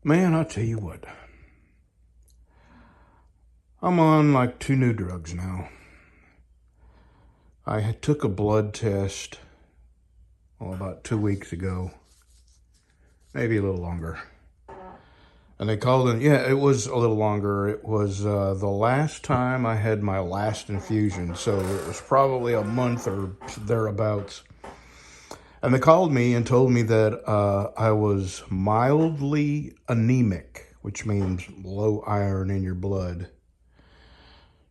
Man, I'll tell you what. I'm on like 2 new drugs now. I took a blood test, about 2 weeks ago, maybe a little longer. And they called it, yeah, it was a little longer. It was the last time I had my last infusion. So it was probably a month or thereabouts. And they called me and told me that I was mildly anemic, which means low iron in your blood.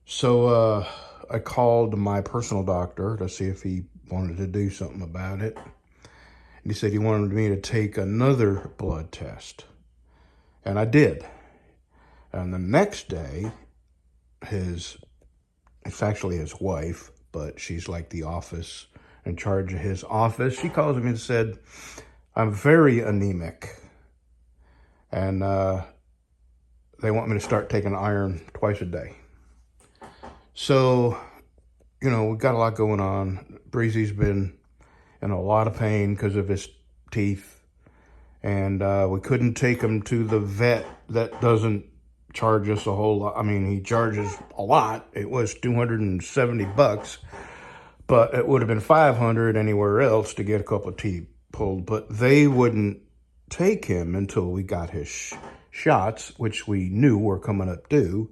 So I called my personal doctor to see if he wanted to do something about it. And he said he wanted me to take another blood test. And I did. And the next day, it's actually his wife, but she's like the office, in charge of his office. She calls me and said, I'm very anemic. And they want me to start taking iron twice a day. So, we've got a lot going on. Breezy's been in a lot of pain because of his teeth. And we couldn't take him to the vet that doesn't charge us a whole lot. I mean, he charges a lot. It was $270, but it would have been $500 anywhere else to get a couple of teeth pulled. But they wouldn't take him until we got his shots, which we knew were coming up due.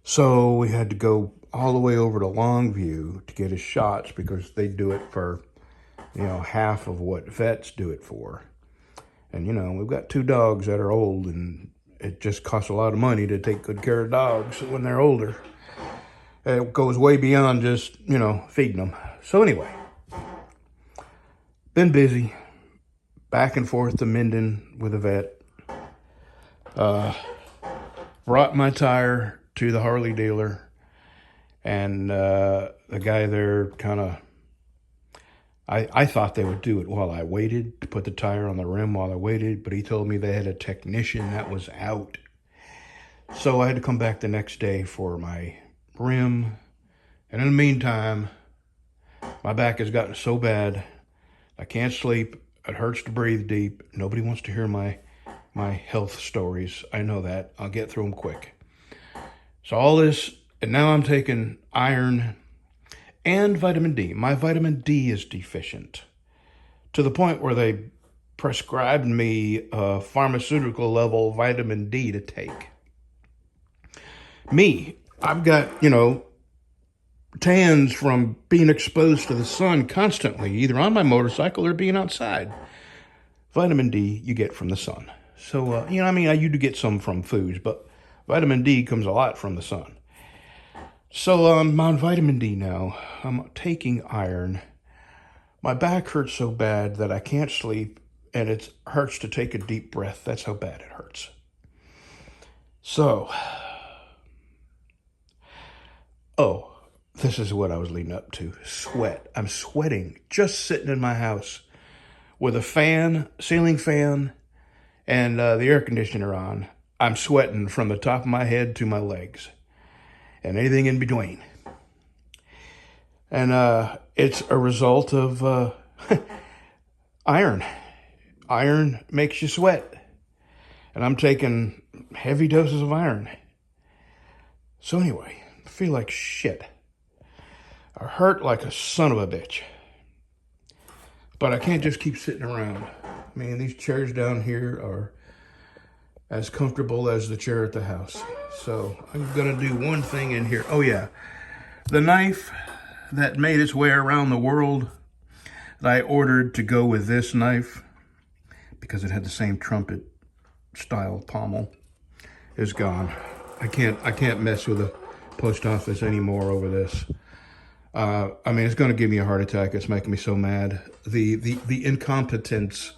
So we had to go all the way over to Longview to get his shots because they do it for, half of what vets do it for. And, we've got 2 dogs that are old, and it just costs a lot of money to take good care of dogs when they're older. It goes way beyond just, feeding them. So anyway, been busy, back and forth to Minden with a vet. Brought my tire to the Harley dealer, and the guy there kind of, I thought they would do it while I waited, to put the tire on the rim while I waited, but he told me they had a technician that was out. So I had to come back the next day for my rim. And in the meantime, my back has gotten so bad, I can't sleep. It hurts to breathe deep. Nobody wants to hear my health stories. I know that. I'll get through them quick. So all this, and now I'm taking iron and vitamin D. My vitamin D is deficient to the point where they prescribed me a pharmaceutical level vitamin D to take. Me, I've got, tans from being exposed to the sun constantly, either on my motorcycle or being outside. Vitamin D you get from the sun. So, I do get some from foods, but vitamin D comes a lot from the sun. So I'm on vitamin D now. I'm taking iron. My back hurts so bad that I can't sleep, and it hurts to take a deep breath. That's how bad it hurts. So, this is what I was leading up to. Sweat. I'm sweating just sitting in my house with a fan, ceiling fan, and the air conditioner on. I'm sweating from the top of my head to my legs and anything in between. And it's a result of iron. Iron makes you sweat. And I'm taking heavy doses of iron. So anyway, I feel like shit. I hurt like a son of a bitch. But I can't just keep sitting around. I mean, these chairs down here are as comfortable as the chair at the house. So I'm gonna do one thing in here. Oh yeah, the knife that made its way around the world that I ordered to go with this knife because it had the same trumpet style pommel is gone. I can't mess with the post office anymore over this. It's gonna give me a heart attack. It's making me so mad. The incompetence.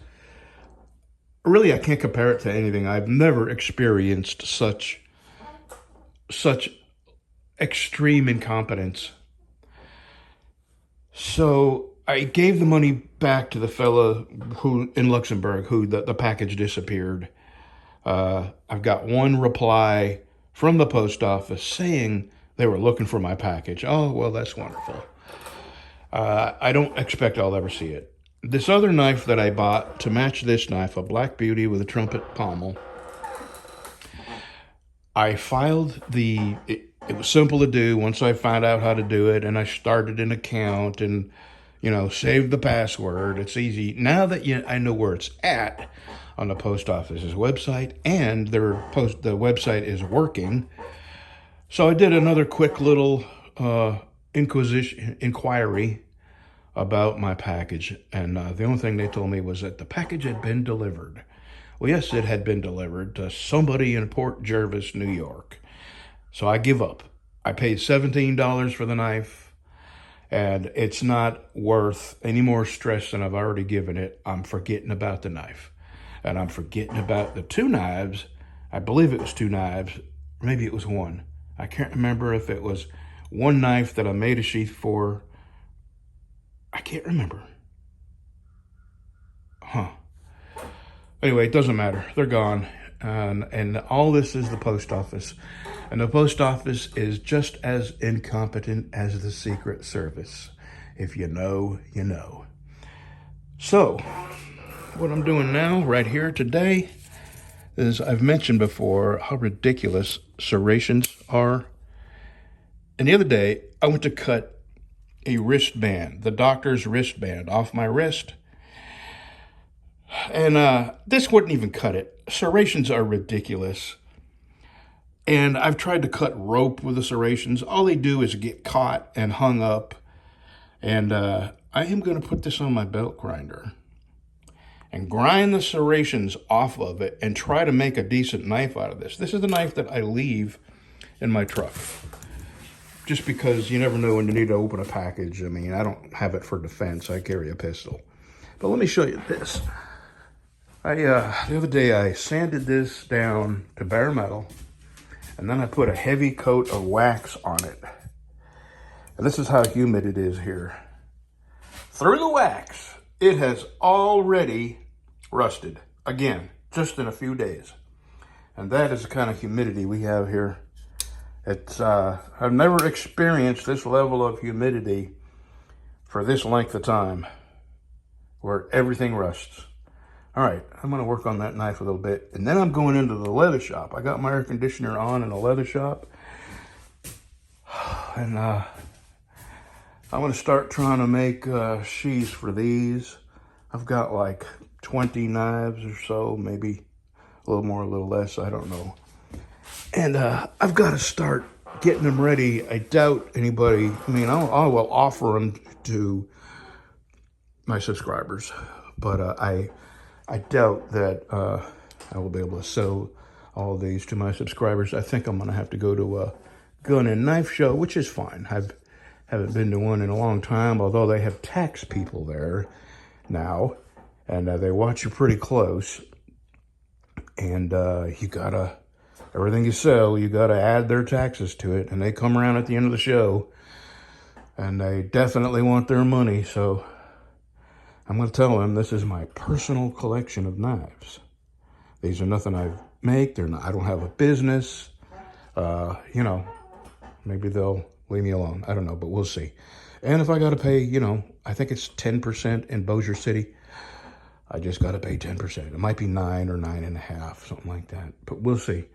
Really, I can't compare it to anything. I've never experienced such extreme incompetence. So I gave the money back to the fella who in Luxembourg who the package disappeared. I've got one reply from the post office saying they were looking for my package. Oh, well, that's wonderful. I don't expect I'll ever see it. This other knife that I bought to match this knife, a Black Beauty with a trumpet pommel, I filed it was simple to do once I found out how to do it, and I started an account and, saved the password. It's easy. Now that I know where it's at on the post office's website, and the website is working. So I did another quick little inquiry about my package, and the only thing they told me was that the package had been delivered. Well, yes, it had been delivered to somebody in Port Jervis, New York. So I give up. I paid $17 for the knife, and it's not worth any more stress than I've already given it. I'm forgetting about the knife, and I'm forgetting about the two knives. I believe it was two knives. Maybe it was one. I can't remember if it was one knife that I made a sheath for. I can't remember. Anyway, it doesn't matter. They're gone. And all this is the post office. And the post office is just as incompetent as the Secret Service. If you know, you know. So, what I'm doing now, right here today, is I've mentioned before how ridiculous serrations are. And the other day, I went to cut a wristband, the doctor's wristband, off my wrist. And this wouldn't even cut it. Serrations are ridiculous. And I've tried to cut rope with the serrations. All they do is get caught and hung up. And I am going to put this on my belt grinder and grind the serrations off of it and try to make a decent knife out of this. This is the knife that I leave in my truck, just because you never know when you need to open a package. I mean, I don't have it for defense. I carry a pistol. But let me show you this. The other day I sanded this down to bare metal, and then I put a heavy coat of wax on it. And this is how humid it is here. Through the wax, it has already rusted again, just in a few days. And that is the kind of humidity we have here. It's I've never experienced this level of humidity for this length of time, where everything rusts. All right, I'm going to work on that knife a little bit, and then I'm going into the leather shop. I got my air conditioner on in the leather shop, and I'm going to start trying to make sheaths for these. I've got like 20 knives or so, maybe a little more, a little less, I don't know. And I've got to start getting them ready. I doubt anybody, I will offer them to my subscribers, but I doubt that I will be able to sell all of these to my subscribers. I think I'm going to have to go to a gun and knife show, which is fine. I haven't been to one in a long time, although they have tax people there now, and they watch you pretty close. And you gotta, everything you sell, you gotta add their taxes to it, and they come around at the end of the show, and they definitely want their money, so I'm going to tell them this is my personal collection of knives. These are nothing I make. They're not. I don't have a business. Maybe they'll leave me alone. I don't know, but we'll see. And if I got to pay, I think it's 10% in Bossier City. I just got to pay 10%. It might be 9 or 9.5, something like that. But we'll see.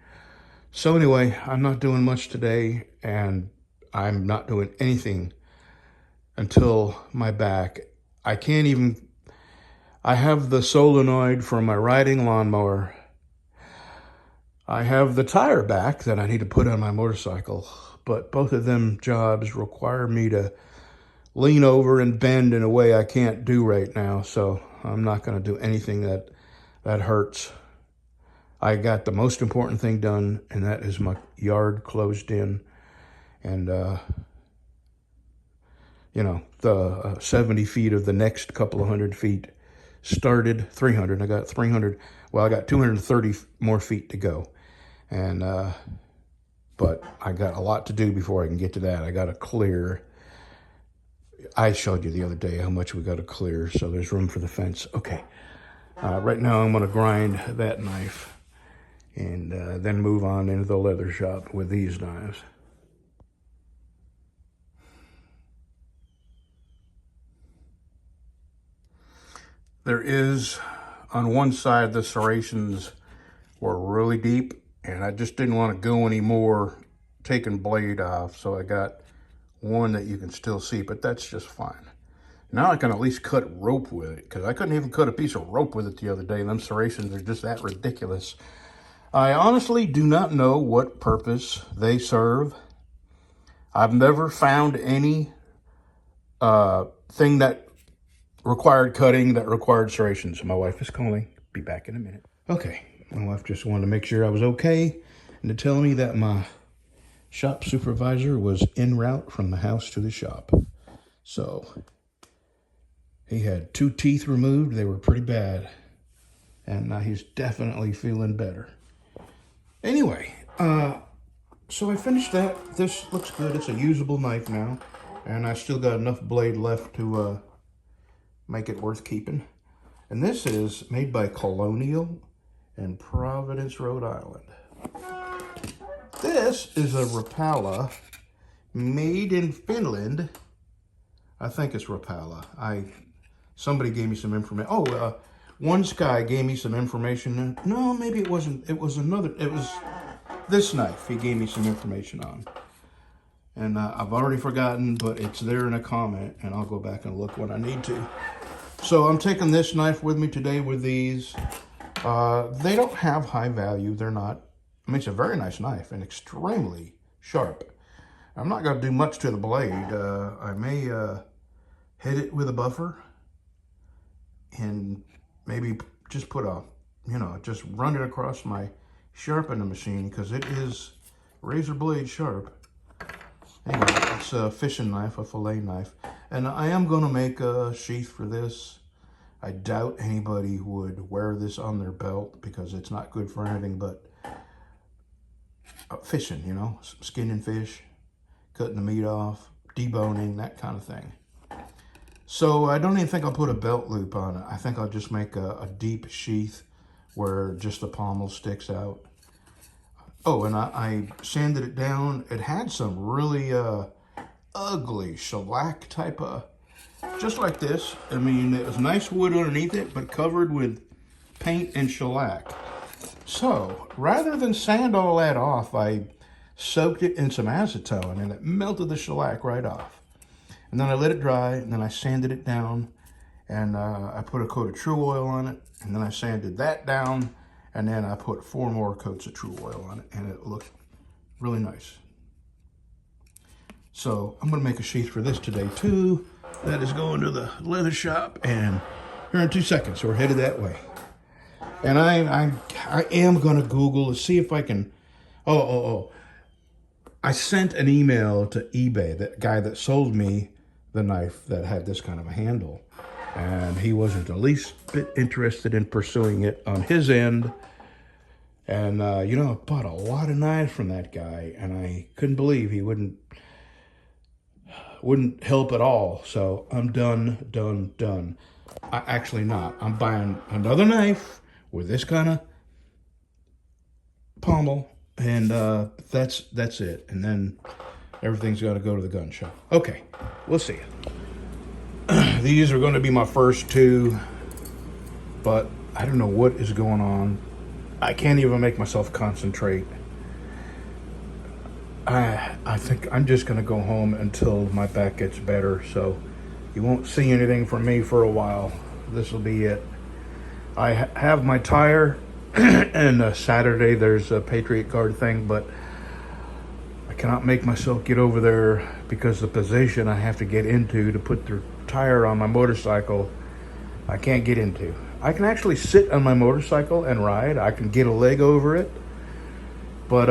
So anyway, I'm not doing much today, and I'm not doing anything until my back. I have the solenoid for my riding lawnmower. I have the tire back that I need to put on my motorcycle, but both of them jobs require me to lean over and bend in a way I can't do right now, so I'm not going to do anything that hurts. I got the most important thing done, and that is my yard closed in, and the 70 feet of the next couple of 100 feet started. 300. I got 300. Well, I got 230 more feet to go. And, but I got a lot to do before I can get to that. I got to clear. I showed you the other day how much we got to clear, so there's room for the fence. Okay. Right now I'm going to grind that knife and then move on into the leather shop with these knives. There is, on one side, the serrations were really deep, and I just didn't want to go anymore taking blade off, so I got one that you can still see, but that's just fine. Now I can at least cut rope with it, because I couldn't even cut a piece of rope with it the other day. Them serrations are just that ridiculous. I honestly do not know what purpose they serve. I've never found any thing that required cutting that required serrations. My wife is calling. Be back in a minute. Okay, my wife just wanted to make sure I was okay and to tell me that my shop supervisor was en route from the house to the shop. So he had 2 teeth removed. They were pretty bad. And now he's definitely feeling better. Anyway, so I finished that. This looks good. It's a usable knife now. And I still got enough blade left to make it worth keeping. And this is made by Colonial in Providence, Rhode Island. This is a Rapala made in Finland. I think it's Rapala. Somebody gave me some information. Oh, One Sky gave me some information. No, maybe it wasn't. It was another. It was this knife he gave me some information on. And I've already forgotten, but it's there in a comment, and I'll go back and look when I need to. So I'm taking this knife with me today with these. They don't have high value. They're not. I mean, it's a very nice knife and extremely sharp. I'm not going to do much to the blade. I may hit it with a buffer and maybe just put a, just run it across my sharpening machine because it is razor blade sharp. Anyway, it's a fishing knife, a fillet knife. And I am going to make a sheath for this. I doubt anybody would wear this on their belt because it's not good for anything but fishing, skinning fish, cutting the meat off, deboning, that kind of thing. So I don't even think I'll put a belt loop on it. I think I'll just make a deep sheath where just the pommel sticks out. Oh, and I sanded it down. It had some really ugly shellac type of, just like this. I mean, it was nice wood underneath it, but covered with paint and shellac. So rather than sand all that off, I soaked it in some acetone and it melted the shellac right off. And then I let it dry, and then I sanded it down, and I put a coat of True Oil on it, and then I sanded that down, and then I put 4 more coats of True Oil on it, and it looked really nice. So I'm going to make a sheath for this today too. That is going to the leather shop, and here in 2 seconds, we're headed that way. And I am going to Google to see if I can. I sent an email to eBay, that guy that sold me the knife that had this kind of a handle, and he wasn't the least bit interested in pursuing it on his end. And I bought a lot of knives from that guy, and I couldn't believe he wouldn't help at all. So I'm done. Actually not. I'm buying another knife with this kind of pommel, and that's it. And then everything's got to go to the gun shop. Okay, we'll see. These are going to be my first 2, but I don't know what is going on. I can't even make myself concentrate. I think I'm just going to go home until my back gets better, so you won't see anything from me for a while. This will be it. I have my tire, and Saturday there's a Patriot Guard thing, but I cannot make myself get over there because the position I have to get into to put the tire on my motorcycle, I can't get into. I can actually sit on my motorcycle and ride. I can get a leg over it, but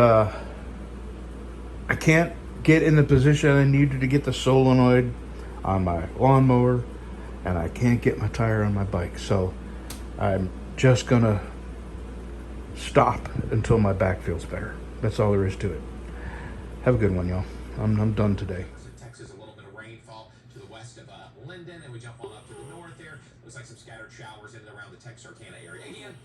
I can't get in the position I needed to get the solenoid on my lawnmower, and I can't get my tire on my bike. So I'm just gonna stop until my back feels better. That's all there is to it. Have a good one, y'all. I'm done today. Texas, a little bit of rainfall to the west of Linden, and we jump on up to the north there. Looks like some scattered showers in and around the Texarkana area. Again,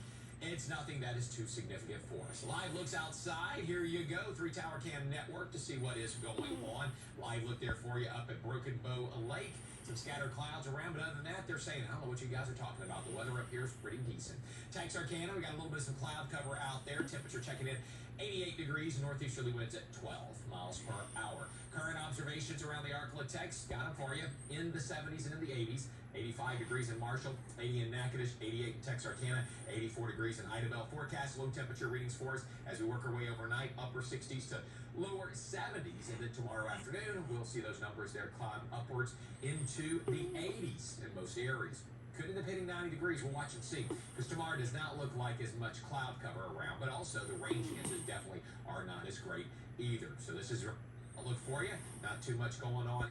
it's nothing that is too significant for us. Live looks outside. Here you go. 3 Tower Cam Network to see what is going on. Live look there for you up at Broken Bow Lake. Some scattered clouds around, but other than that, they're saying, I don't know what you guys are talking about. The weather up here is pretty decent. Texarkana, we got a little bit of some cloud cover out there. Temperature checking in 88 degrees, northeasterly winds at 12 miles per hour. Current observations around the Arklatex, got them for you, in the 70s and in the 80s. 85 degrees in Marshall, 80 in Natchitoches, 88 in Texarkana, 84 degrees in Idabel. Forecast low temperature readings for us as we work our way overnight, upper 60s to lower 70s. And then tomorrow afternoon, we'll see those numbers there climb upwards into the 80s in most areas. Could end up hitting 90 degrees. We'll watch and see. Because tomorrow does not look like as much cloud cover around, but also the rain chances definitely are not as great either. So this is a look for you. Not too much going on.